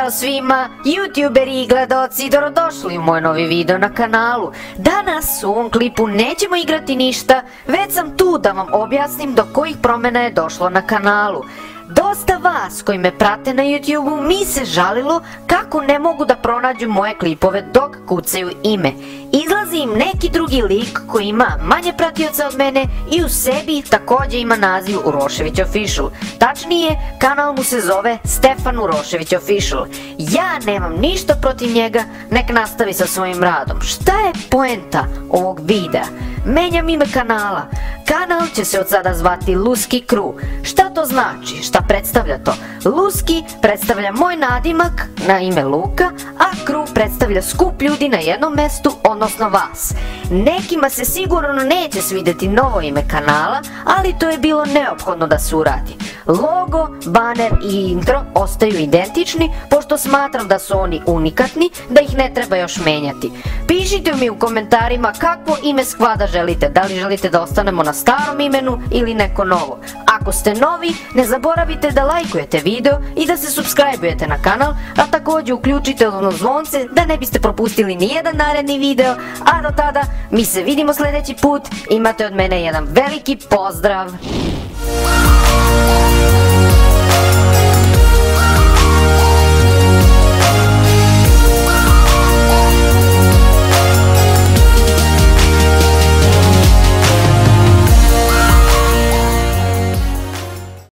Pozdrav svima, youtuberi i gledaoci, dobrodošli u moj novi video na kanalu. Danas u ovom klipu nećemo igrati ništa, već sam tu da vam objasnim do kojih promjena je došlo na kanalu. Dosta vas koji me prate na YouTubeu mi se žalilo kako ne mogu da pronađu moje klipove dok kucaju ime. Izlazi im neki drugi lik koji ima manje pratioca od mene i u sebi također ima naziv Urošević Official. Tačnije, kanal mu se zove Stefan Urošević Official. Ja nemam ništa protiv njega, nek nastavi sa svojim radom. Šta je poenta ovog videa? Menjam ime kanala. Kanal će se od sada zvati Luski Crew. Šta to znači? Šta predstavlja to? Luski predstavlja moj nadimak na ime Luka, a Crew predstavlja skup ljudi na jednom mestu, odnosno vas. Nekima se sigurno neće svidjeti novo ime kanala, ali to je bilo neophodno da se uradi. Logo, baner i intro ostaju identični, pošto smatram da su oni unikatni, da ih ne treba još menjati. Pišite mi u komentarima kakvo ime skvada želite, da li želite da ostanemo na starom imenu ili neko novo. Ako ste novi, ne zaboravite da lajkujete video i da se subscribe-ujete na kanal, a također uključite ono zvonce da ne biste propustili nijedan naredni video, a do tada mi se vidimo sljedeći put, imate od mene jedan veliki pozdrav!